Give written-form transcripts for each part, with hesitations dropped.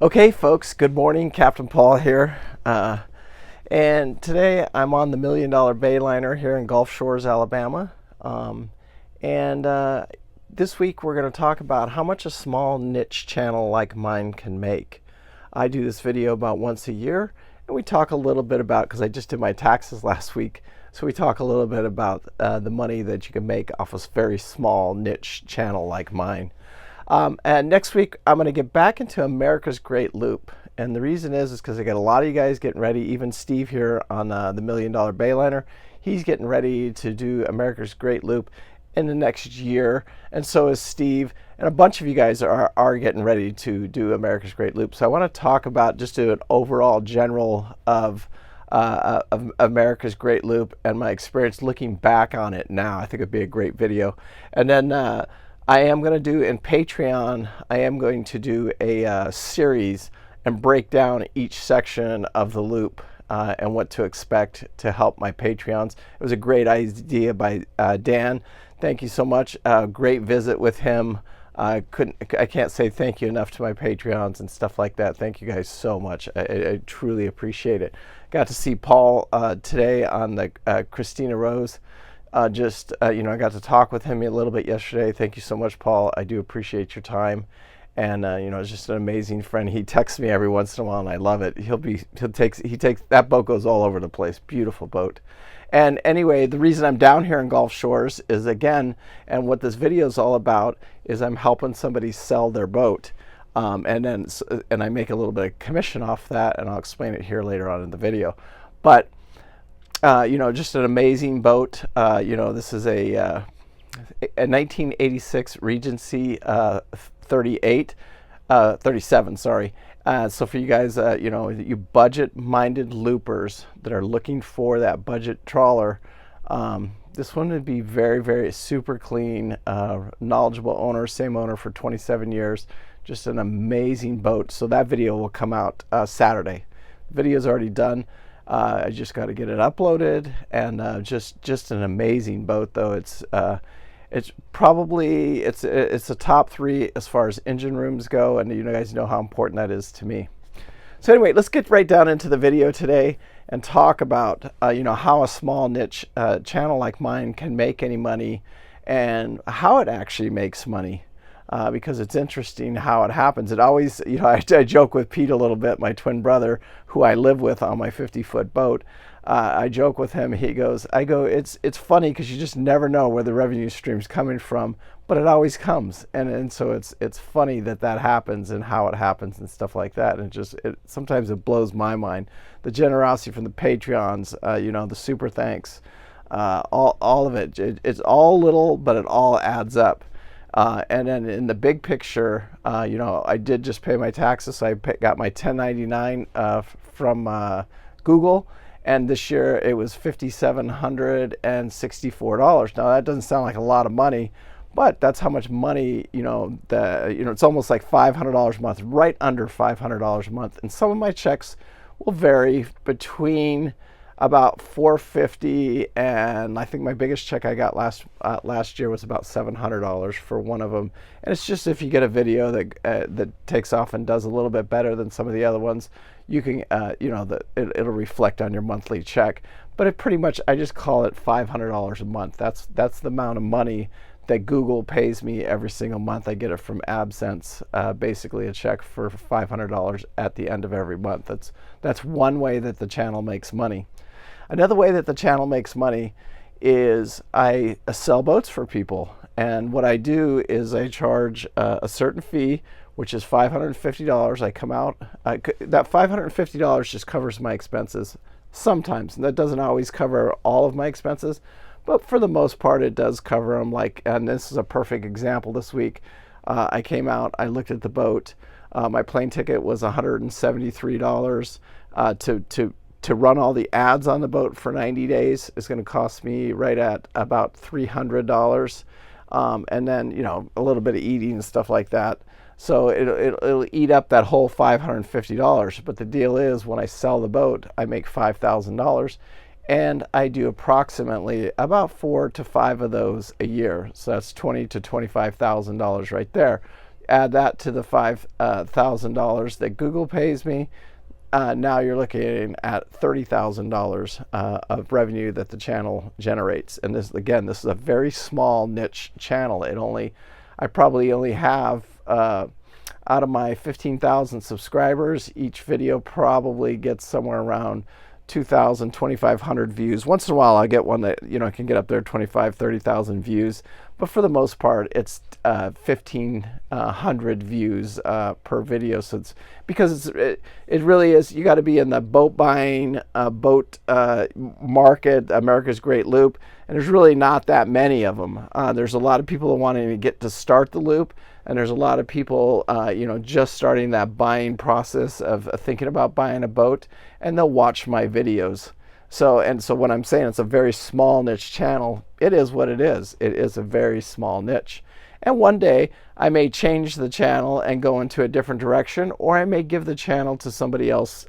Okay, folks, good morning. Captain Paul here. And today I'm on the $1 Million Bayliner here in Gulf Shores, Alabama. And this week we're going to talk about how much a small niche channel like mine can make. I do this video about once a year, and we talk a little bit about, because I just did my taxes last week, so we talk a little bit about the money that you can make off a very small niche channel like mine. And next week, I'm going to get back into America's Great Loop. And the reason is because I got a lot of you guys getting ready, even Steve here on the $1 Million Bayliner. He's getting ready to do America's Great Loop in the next year. And so is Steve. And a bunch of you guys are getting ready to do America's Great Loop. So I want to talk about just an overall general of America's Great Loop and my experience looking back on it now. I think it'd be a great video. And then I am going to do in Patreon, I am going to do a series and break down each section of the loop and what to expect to help my Patreons. It was a great idea by Dan. Thank you so much. Great visit with him. I can't say thank you enough to my Patreons and stuff like that. Thank you guys so much. I truly appreciate it. Got to see Paul today on the Christina Rose. I got to talk with him a little bit yesterday. Thank you so much, Paul. I do appreciate your time. And it's just an amazing friend. He texts me every once in a while, and I love it. He takes that boat goes all over the place. Beautiful boat. And anyway, the reason I'm down here in Gulf Shores is, again, and what this video is all about is I'm helping somebody sell their boat, and I make a little bit of commission off that, and I'll explain it here later on in the video. But just an amazing boat. This is a 1986 Regency 37, sorry. So for you guys, you budget-minded loopers that are looking for that budget trawler, this one would be very, very super clean, knowledgeable owner, same owner for 27 years. Just an amazing boat. So that video will come out Saturday. The video's already done. I just got to get it uploaded, and just an amazing boat though. It's probably it's a top 3 as far as engine rooms go, and you guys know how important that is to me. So anyway, let's get right down into the video today and talk about how a small niche channel like mine can make any money and how it actually makes money. Because it's interesting how it happens. It always, I joke with Pete a little bit, my twin brother, who I live with on my 50-foot boat. I joke with him. I go, it's funny because you just never know where the revenue stream's coming from, but it always comes. And so it's funny that happens and how it happens and stuff like that. And sometimes it blows my mind. The generosity from the Patreons, the super thanks, all of it. It's all little, but it all adds up. And then in the big picture, I did just pay my taxes. So I got my 1099 from Google, and this year it was $5,764. Now that doesn't sound like a lot of money, but that's how much money, it's almost like $500 a month, right under $500 a month. And some of my checks will vary between about $450, and I think my biggest check I got last year was about $700 for one of them. And it's just if you get a video that takes off and does a little bit better than some of the other ones, you can it'll reflect on your monthly check. But it pretty much, I just call it $500 a month. That's the amount of money that Google pays me every single month. I get it from AdSense, basically a check for $500 at the end of every month. That's one way that the channel makes money. Another way that the channel makes money is I sell boats for people. And what I do is I charge a certain fee, which is $550. I come out, that $550 just covers my expenses sometimes. And that doesn't always cover all of my expenses, but for the most part it does cover them. And this is a perfect example this week. I came out, I looked at the boat. My plane ticket was $173 to run all the ads on the boat for 90 days is going to cost me right at about $300. And then, a little bit of eating and stuff like that. So it'll eat up that whole $550. But the deal is, when I sell the boat, I make $5,000, and I do approximately about 4 to 5 of those a year. So that's $20,000 to $25,000 right there. add that to the $5,000 that Google pays me. Now you're looking at $30,000 of revenue that the channel generates. And this, again, this is a very small niche channel. I probably only have, out of my 15,000 subscribers, each video probably gets somewhere around 2,000, 2,500 views. Once in a while I'll get one that, can get up there 25, 30,000 views. But for the most part, it's 1,500 views per video. So it's because it really is, you got to be in the boat buying boat market, America's Great Loop, and there's really not that many of them. There's a lot of people wanting to get to start the loop, and there's a lot of people just starting that buying process of thinking about buying a boat, and they'll watch my videos. So when I'm saying it's a very small niche channel, it is what it is. It is a very small niche. And one day I may change the channel and go into a different direction, or I may give the channel to somebody else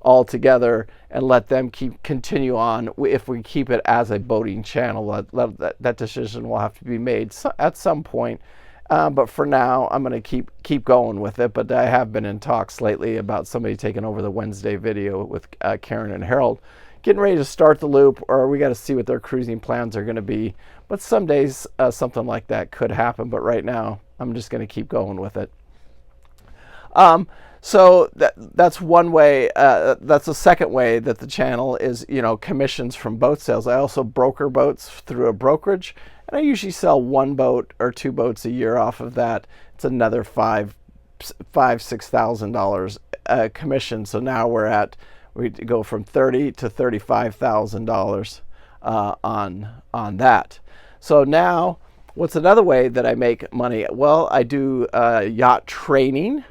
altogether and let them continue on if we keep it as a boating channel. That decision will have to be made at some point. But for now, I'm going to keep going with it. But I have been in talks lately about somebody taking over the Wednesday video with Karen and Harold, getting ready to start the loop, or we got to see what their cruising plans are going to be. But some days something like that could happen. But right now, I'm just going to keep going with it. So that's one way. That's the second way that the channel is, commissions from boat sales. I also broker boats through a brokerage, and I usually sell one boat or two boats a year off of that. It's another $6,000 commission. So now we go from $30,000 to $35,000 on that. So now, what's another way that I make money? Well, I do yacht training.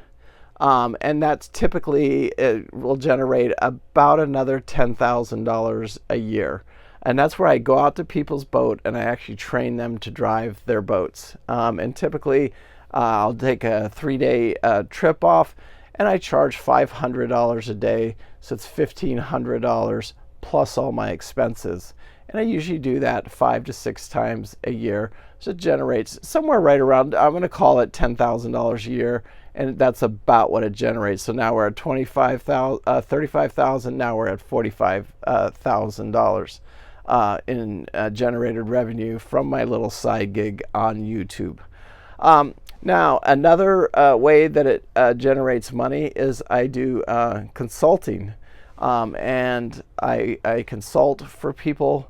And that's typically, it will generate about another $10,000 a year. And that's where I go out to people's boat and I actually train them to drive their boats. And typically I'll take a 3-day trip off, and I charge $500 a day. So it's $1,500 plus all my expenses. And I usually do that 5 to 6 times a year. So it generates somewhere right around, I'm going to call it $10,000 a year. And that's about what it generates. So now we're at $35,000. Now we're at $45,000 in generated revenue from my little side gig on YouTube. Now, another way that it generates money is I do consulting. And I consult for people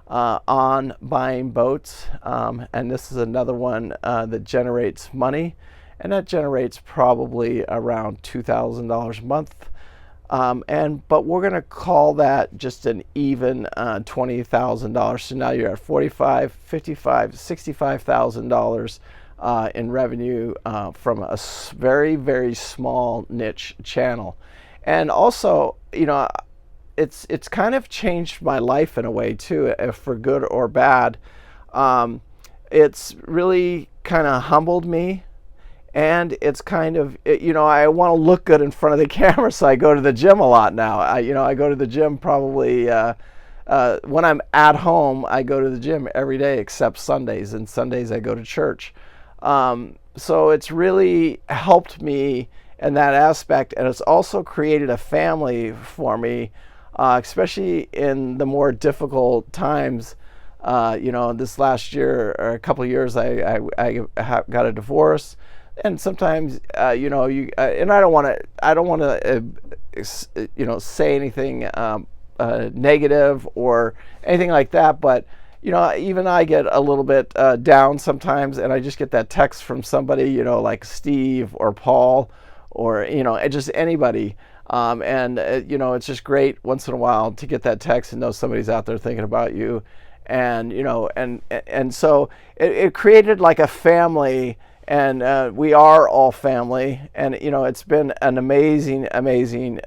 on buying boats. And this is another one that generates money. And that generates probably around $2,000 a month. But we're going to call that just an even $20,000. So now you're at $45,000, $55,000, $65,000 in revenue from a very, very small niche channel. And also, it's kind of changed my life in a way too, if for good or bad. It's really kind of humbled me. And it's kind of, I want to look good in front of the camera, so I go to the gym a lot now. I go to the gym probably, when I'm at home, I go to the gym every day except Sundays, and Sundays I go to church. So it's really helped me in that aspect, and it's also created a family for me, especially in the more difficult times. This last year, or a couple of years, I got a divorce. And sometimes, and I don't want to, say anything negative or anything like that. But even I get a little bit down sometimes, and I just get that text from somebody, like Steve or Paul, or just anybody. It's just great once in a while to get that text and know somebody's out there thinking about you, and so it created like a family. And we are all family, and it's been an amazing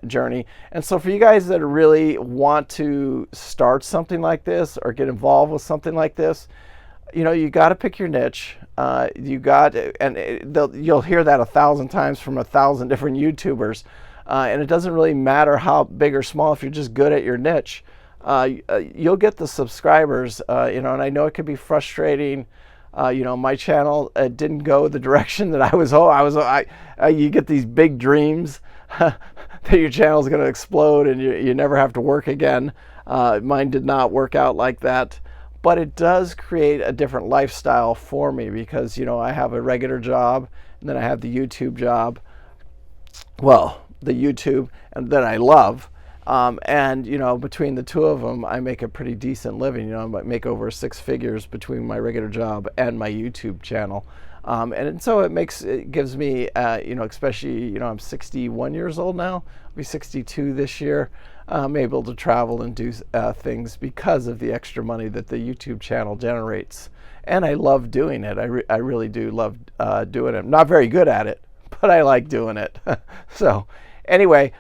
journey. And so for you guys that really want to start something like this or get involved with something like this, you got to pick your niche. You'll hear that 1,000 times from 1,000 different YouTubers, and it doesn't really matter how big or small. If you're just good at your niche, you'll get the subscribers. And I know it can be frustrating. You know, my channel didn't go the direction that I was. You get these big dreams that your channel is going to explode and you never have to work again. Mine did not work out like that, but it does create a different lifestyle for me because, you know, I have a regular job and then I have the YouTube job. Well, the YouTube, and that I love. And, you know, between the two of them, I make a pretty decent living. You know, I make over 6 figures between my regular job and my YouTube channel. And so it gives me, you know, especially, you know, I'm 61 years old now. I'll be 62 this year. I'm able to travel and do things because of the extra money that the YouTube channel generates. And I love doing it. I really do love doing it. I'm not very good at it, but I like doing it. So anyway,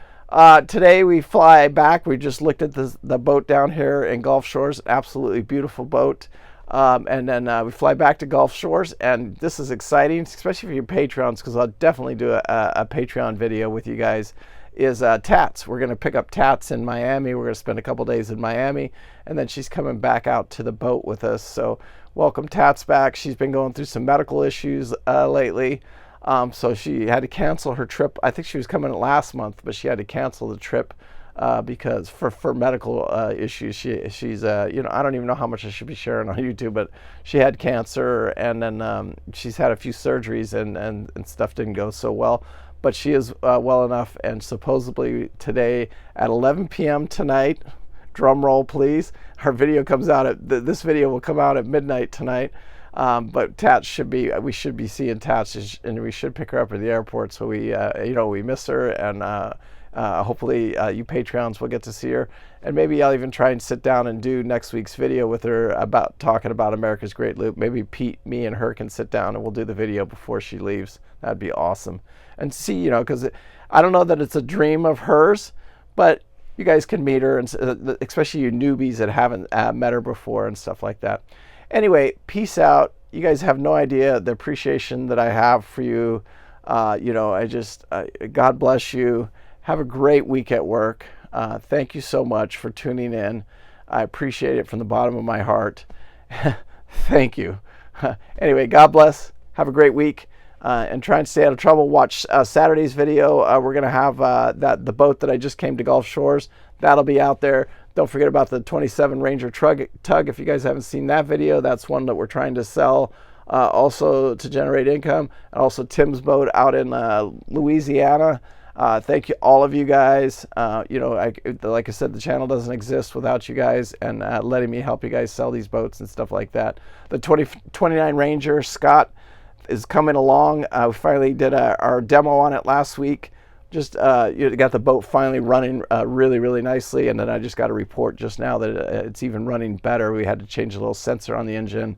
today we fly back. We just looked at the boat down here in Gulf Shores, absolutely beautiful boat. And then we fly back to Gulf Shores, and this is exciting, especially for your Patreons, because I'll definitely do a Patreon video with you guys, is Tats. We're going to pick up Tats in Miami. We're going to spend a couple days in Miami, and then she's coming back out to the boat with us. So welcome Tats back. She's been going through some medical issues lately. So she had to cancel her trip. I think she was coming last month, but she had to cancel the trip because for medical issues. She's you know, I don't even know how much I should be sharing on YouTube, but she had cancer, and then she's had a few surgeries, and stuff didn't go so well. But she is well enough, and supposedly today at 11 p.m. tonight, drum roll please, her video comes out at this video will come out at midnight tonight. But Tats we should be seeing Tats, and we should pick her up at the airport. So we, you know, we miss her, and hopefully you Patreons will get to see her, and maybe I'll even try and sit down and do next week's video with her about talking about America's Great Loop. Maybe Pete, me, and her can sit down and we'll do the video before she leaves. That'd be awesome. And see, you know, because I don't know that it's a dream of hers, but you guys can meet her, and especially you newbies that haven't met her before and stuff like that. Anyway, peace out. You guys have no idea the appreciation that I have for you. You know, God bless you. Have a great week at work. Thank you so much for tuning in. I appreciate it from the bottom of my heart. Thank you. Anyway, God bless. Have a great week. And try and stay out of trouble. Watch Saturday's video. We're going to have the boat that I just came to Gulf Shores. That'll be out there. Don't forget about the 27 Ranger tug. If you guys haven't seen that video, that's one that we're trying to sell also to generate income. And also Tim's boat out in Louisiana. Thank you, all of you guys. You know, like I said, the channel doesn't exist without you guys, and letting me help you guys sell these boats and stuff like that. The 29 Ranger, Scott, is coming along. We finally did our demo on it last week. Just you got the boat finally running really, really nicely, and then I just got a report just now that it's even running better. We had to change a little sensor on the engine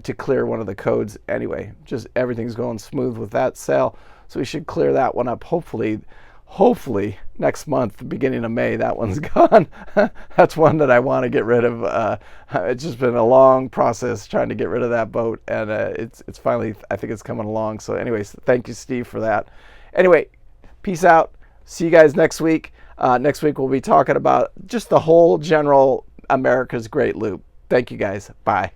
to clear one of the codes. Anyway, just everything's going smooth with that sale, so we should clear that one up. Hopefully next month, beginning of May, that one's gone. That's one that I want to get rid of. It's just been a long process trying to get rid of that boat, and it's finally, I think it's coming along. So anyways, thank you, Steve, for that. Anyway, peace out. See you guys next week. Next week we'll be talking about just the whole general America's Great Loop. Thank you guys. Bye.